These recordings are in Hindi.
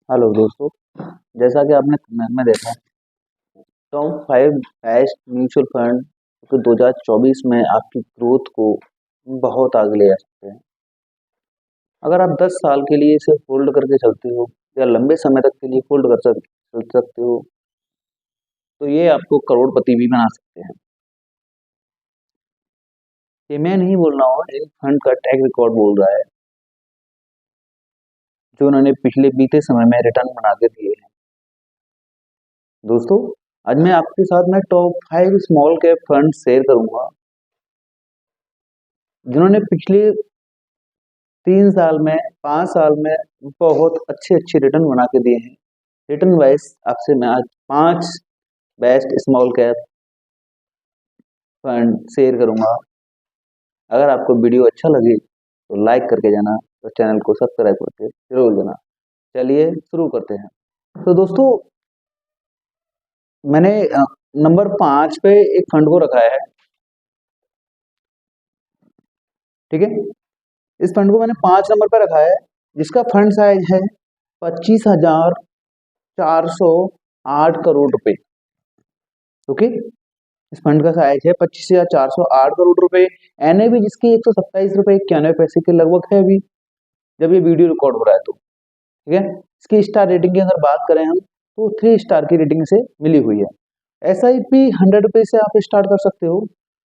हेलो दोस्तों, जैसा कि आपने थंबनेल में देखा, टॉप 5 बेस्ट म्यूचुअल फंड तो 2024 में आपकी ग्रोथ को बहुत आगे ले जा सकते हैं। अगर आप 10 साल के लिए इसे होल्ड करके चलते हो या लंबे समय तक के लिए होल्ड चल सकते हो, तो ये आपको करोड़पति भी बना सकते हैं। ये मैं नहीं बोल रहा हूँ, एक फंड का ट्रैक रिकॉर्ड बोल रहा है, जो उन्होंने पिछले बीते समय में रिटर्न बना के दिए हैं। दोस्तों, आज मैं आपके साथ में top 5 small cap fund share करूंगा, जिन्होंने पिछले 3 साल में 5 साल में बहुत अच्छे अच्छे रिटर्न बना के दिए हैं। रिटर्न वाइज आपसे मैं आज 5 best small cap fund share करूंगा। अगर आपको वीडियो अच्छा लगे तो लाइक करके जाना और चैनल को सब्सक्राइब करके जरूर जाना। चलिए शुरू करते हैं। तो दोस्तों, मैंने नंबर 5 पे एक फंड को रखा है। ठीक है, इस फंड को मैंने 5 नंबर पे रखा है, जिसका फंड साइज है 25,408 करोड़ रुपए। ओके, इस फंड का साइज है 25,408 करोड़ रुपए। एनएवी जिसकी 127 रुपए 91 पैसे के लगभग है अभी, जब ये वीडियो रिकॉर्ड हो रहा है। तो ठीक है, इसकी स्टार रेटिंग की अगर बात करें हम, तो 3 स्टार की रेटिंग से मिली हुई है। SIP 100 रुपए से आप स्टार्ट कर सकते हो,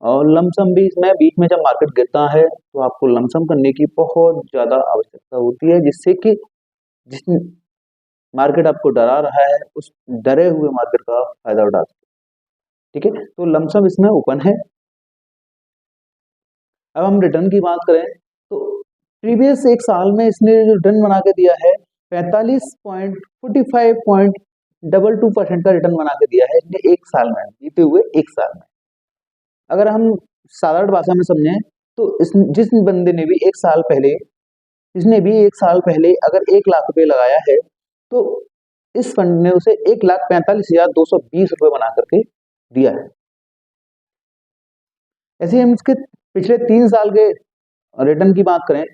और लमसम भी इसमें बीच में जब मार्केट गिरता है तो आपको लमसम करने की बहुत ज्यादा आवश्यकता होती है, जिससे कि जिस मार्केट आपको डरा रहा है, उस डरे हुए मार्केट का फायदा उठा सकते। ठीक है, तो लमसम इसमें ओपन है। अब हम रिटर्न की बात करें तो प्रीवियस एक साल में इसने जो रिटर्न बना के दिया है 45.45.22% का रिटर्न बना के दिया है इसने एक साल में, बीते हुए एक साल में। अगर हम साधारण भाषा में समझें तो जिस बंदे ने भी एक साल पहले जिसने भी एक साल पहले अगर 1 लाख रुपए लगाया है, तो इस फंड ने उसे 1,45,220 रुपए बना करके दिया है। ऐसे ही हम इसके पिछले 3 साल के रिटर्न की बात करें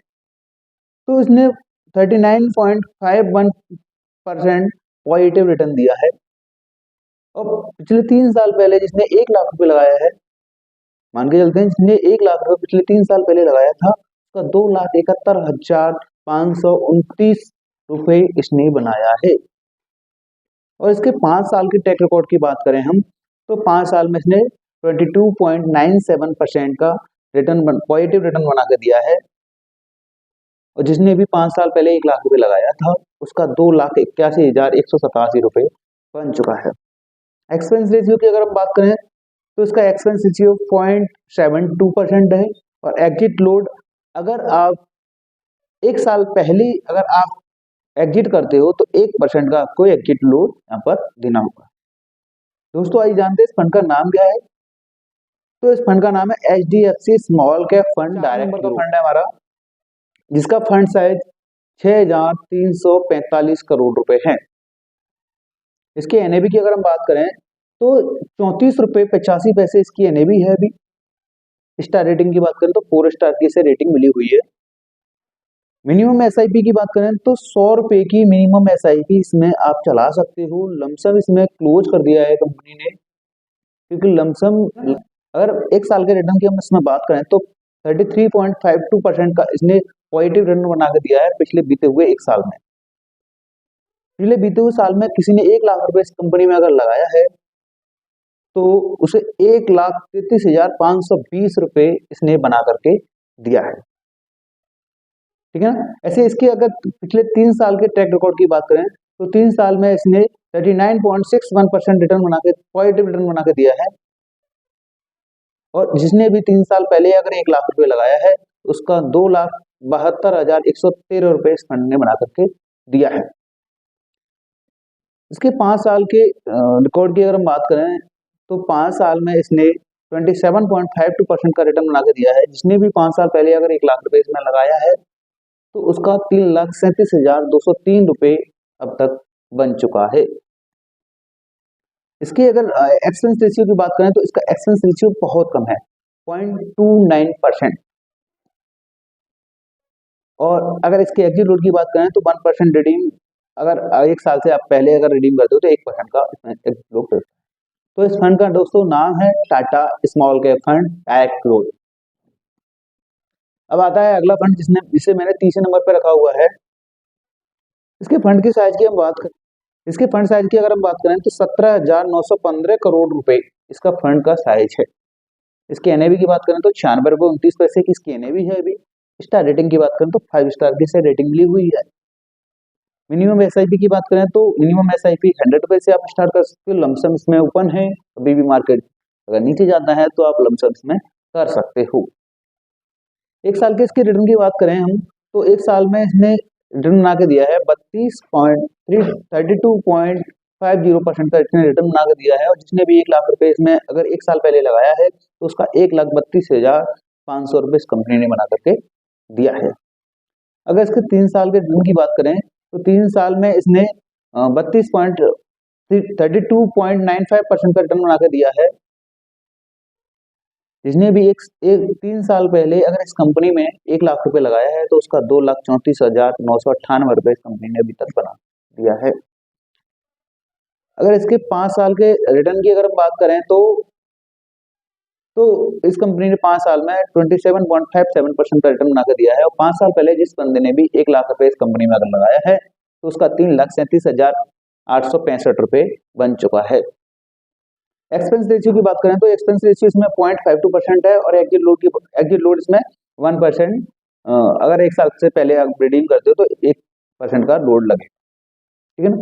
तो इसने 39.51% पॉजिटिव रिटर्न दिया है। और पिछले 3 साल पहले जिसने 1 लाख रुपए लगाया है, मान के चलते हैं जिसने 1 लाख रुपए पिछले 3 साल पहले लगाया था, उसका 2,71,529 रुपए इसने बनाया है। और इसके 5 साल के ट्रैक रिकॉर्ड की बात करें हम, तो 5 साल में इसने 22.97% का रिटर्न पॉजिटिव रिटर्न बना के दिया है। और जिसने भी 5 साल पहले 1 लाख रुपए लगाया था, उसका 2,81,187 रुपए बन चुका है। एक्सपेंस रेशियो की अगर हम बात करें तो इसका एक्सपेंस रेशियो 0.72% है। और एग्जिट लोड अगर आप एक साल पहले अगर आप एग्जिट करते हो तो 1% का आपको एग्जिट लोड यहाँ पर देना होगा। दोस्तों, आइए जानते हैं इस फंड का नाम क्या है। तो इस फंड का नाम है HDFC small cap fund direct का फंड है हमारा, जिसका फंड साइज 6,345 करोड़ रुपए है। इसके एनएवी की अगर हम बात करें तो 34 रुपए 85 पैसे इसकी एनएवी है अभी। स्टार रेटिंग की बात करें तो 4 स्टार की इसे रेटिंग मिली हुई है। मिनिमम एसआईपी की बात करें तो 100 रुपए की मिनिमम एसआईपी इसमें आप चला सकते हो। लमसम इसमें क्लोज कर दिया है कंपनी ने, क्योंकि लमसम अगर एक साल के रिटर्न की हम इसमें बात करें तो 33.52% का इसने पॉजिटिव रिटर्न बना के दिया है पिछले बीते हुए एक साल में। पिछले बीते हुए साल में किसी ने 1 लाख रुपए इस कंपनी में अगर लगाया है, तो उसे 1,33,520 रुपए इसने बना करके दिया है। ठीक है ना। ऐसे इसके अगर पिछले 3 साल के ट्रैक रिकॉर्ड की बात करें तो 3 साल में इसने 39.61% रिटर्न बना के पॉजिटिव रिटर्न बना के दिया है। और जिसने भी 3 साल पहले अगर 1 लाख रुपए लगाया है, उसका 2,72,113 रुपए इस फंड ने बना करके दिया है। इसके 5 साल के रिकॉर्ड की अगर हम बात करें तो 5 साल में इसने 27.52% का रिटर्न बना के दिया है। जिसने भी 5 साल पहले अगर 1 लाख रुपए इसमें लगाया है, तो उसका 3,37,203 रुपए अब तक बन चुका है। इसके अगर एक्सपेंस रेशियो की बात करें तो इसका एक्सपेंस रेशियो बहुत कम है, 0.29%। और अगर इसके एग्जिट लोड की बात करें तो 1% रिडीम अगर 1 साल से आप पहले अगर रिडीम करते हो तो 1% का इसमें एक लोग। तो इस फंड का दोस्तों नाम है Tata small cap fund direct growth. अब आता है अगला फंड जिसे मैंने तीसरे नंबर पर रखा हुआ है। इसके फंड की साइज की हम बात करें, इसके फंड साइज की अगर हम बात करें तो 17,915 करोड़ रुपए इसका फंड का साइज है। इसके एनएवी की बात करें तो 96 रुपये 29 पैसे की इसकी एनएवी है। अभी स्टार रेटिंग की बात करें तो 5 स्टार की से रेटिंग मिली हुई है। मिनिमम एसआईपी की बात करें तो मिनिमम एसआईपी 100 रुपए से आप स्टार्ट कर सकते हो। लमसम इसमें ओपन है, अभी भी मार्केट अगर नीचे जाता है तो आप लमसम इसमें कर सकते हो। 1 साल के इसके रिटर्न की बात करें हम तो 1 साल में इसने रिटर्न बना के दिया है 32.50% का इसने रिटर्न बना के दिया है। और जिसने भी 1 लाख रुपए इसमें अगर 1 साल पहले लगाया है तो उसका 1,32,500 रुपए इस कंपनी ने बना करके दिया है। अगर इसके 3 साल के रिटर्न की बात करें तो 3 साल में इसने 32.95% का रिटर्न बना के दिया है। जिसने भी एक 3 साल पहले अगर इस कंपनी में 1 लाख रुपए लगाया है तो उसका 2,34,998 रुपए इस कंपनी ने अभी तक बना दिया है। अगर इसके 5 साल के रिटर्न की अगर हम बात करें तो इस कंपनी ने 5 साल में 27.57% का रिटर्न बना कर दिया है। और 5 साल पहले जिस बंदे ने भी 1 लाख रुपए इस कंपनी में अगर लगाया है तो उसका 3,37,865 रुपए बन चुका है। एक्सपेंस रेशियो की बात करें तो एक्सपेंस रेशियो इसमें 0.52% है और एग्जिट लोड इसमें 1%। अगर 1 साल से पहले आप रिडीम करते हो तो 1% का लोड लगे, ठीक है ना।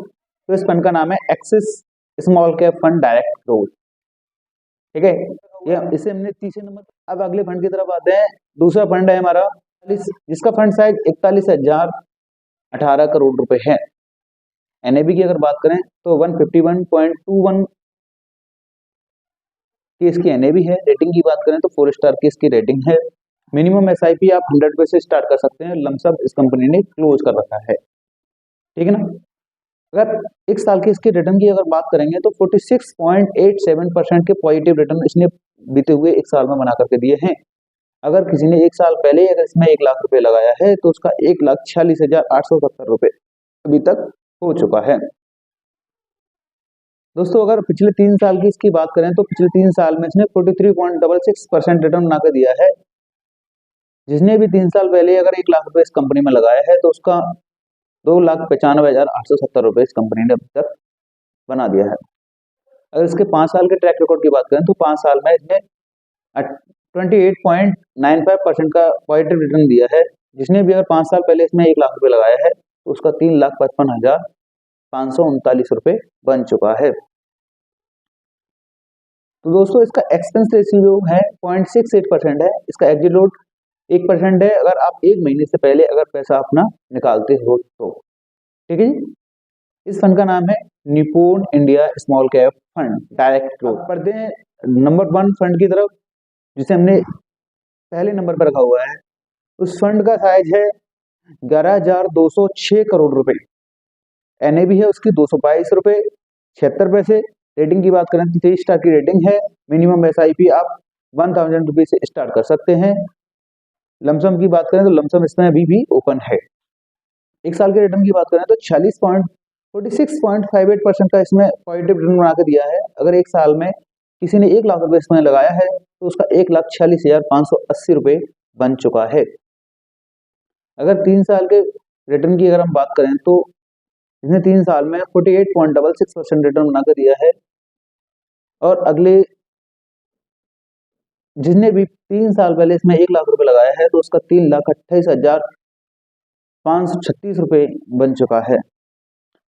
तो इस फंड का नाम है axis small cap fund direct growth, ठीक है। ये इसे हमने तीसरे नंबर। अब अगले फंड की तरफ आते हैं। दूसरा फंड है हमारा जिसका फंड साइज 41,018 करोड़ रुपए है। एनएबी की अगर बात करें तो 151.21 की इसकी एनएबी है। रेटिंग की बात करें तो 4 स्टार की इसकी रेटिंग है। मिनिमम एसआईपी आप 100 रुपए से स्टार्ट कर सकते हैं। लमसम इस कंपनी ने क्लोज कर रखा है, ठीक है ना। अगर 1 साल की इसके रिटर्न की अगर बात करेंगे तो 46.87% के पॉजिटिव रिटर्न इसने बीते हुए 1 साल में बना करके दिए हैं। अगर किसी ने 1 साल पहले अगर इसमें 1 लाख रुपए लगाया है तो उसका 1,46,870 रुपए अभी तक हो चुका है। दोस्तों अगर पिछले 3 साल की इसकी बात करें तो पिछले 3 साल में इसने 43.66% रिटर्न बना कर दिया है। जिसने भी 3 साल पहले अगर 1 लाख रुपए इस कंपनी में लगाया है तो उसका 2,95,870 रुपए इस कंपनी ने अभी तक बना दिया है। अगर इसके 5 साल के ट्रैक रिकॉर्ड की बात करें तो 5 साल में इसने 28.95% का पॉजिटिव रिटर्न दिया है। जिसने भी अगर 5 साल पहले इसमें 1 लाख रुपए लगाया है तो उसका 3,55,539 रुपए बन चुका है। तो दोस्तों इसका एक्सपेंस रेशियो है 0.68% है। इसका एग्जिट लोड 1% है अगर आप 1 महीने से पहले अगर पैसा अपना निकालते हो तो, ठीक है जी। इस फंड का नाम है Nippon India small cap fund direct growth. पढ़ते हैं नंबर 1 फंड की तरफ जिसे हमने पहले नंबर पर रखा हुआ है। उस फंड का साइज है 11,206 करोड़ रुपए। एनएबी है उसकी 222 रुपए 76 पैसे। रेटिंग की बात करें तो 3 स्टार की रेटिंग है। मिनिमम एसआईपी आप 1,000 रुपए से स्टार्ट कर सकते हैं। लमसम की बात करें तो लमसम इसमें अभी भी ओपन है। 1 साल के रिटर्न की बात करें तो 46.58% का इसमें पॉजिटिव रिटर्न बना के दिया है। अगर 1 साल में किसी ने 1 लाख रुपए इसमें लगाया है तो उसका 1,46,580 रुपए बन चुका है। अगर 3 साल के रिटर्न की अगर हम बात करें तो इसने 3 साल में 48.66% रिटर्न बना के दिया है। और अगले जिसने भी 3 साल पहले इसमें 1 लाख रुपए लगाया है तो उसका 3,28,536 रुपए बन चुका है।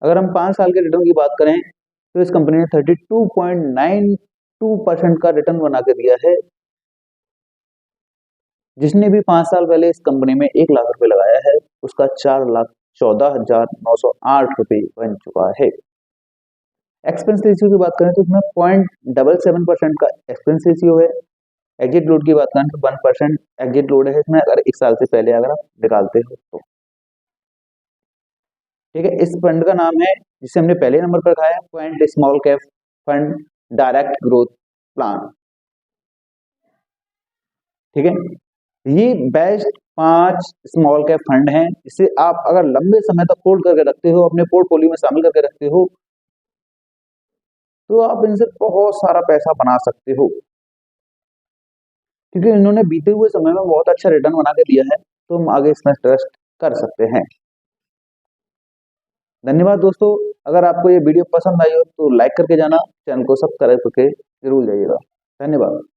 अगर हम 5 साल के रिटर्न की बात करें तो इस कंपनी ने 32.92% का रिटर्न बना के दिया है। जिसने भी 5 साल पहले इस कंपनी में 1 लाख रुपए लगाया है उसका 4,14,908 रुपए बन चुका है। एक्सपेंस रेशियो की बात करें तो इसमें 0.77% का एक्सपेंस रेशियो है। एग्जिट लोड की बात करें तो 1% एग्जिट लोड है इसमें अगर 1 साल से पहले अगर आप निकालते हो तो, ठीक है। इस फंड का नाम है जिसे हमने पहले नंबर पर रखा है point small cap fund direct growth plan, ठीक है। ये बेस्ट 5 स्मॉल कैप फंड हैं, इसे आप अगर लंबे समय तक होल्ड करके रखते हो, अपने पोर्टफोलियो में शामिल करके रखते हो, तो आप इनसे बहुत सारा पैसा बना सकते हो, क्योंकि इन्होंने बीते हुए समय में बहुत अच्छा रिटर्न बना के दिया है, तो हम आगे इसमें ट्रस्ट कर सकते हैं। धन्यवाद दोस्तों, अगर आपको ये वीडियो पसंद आई हो तो लाइक करके जाना, चैनल को सब्सक्राइब करके जरूर जाइएगा। धन्यवाद।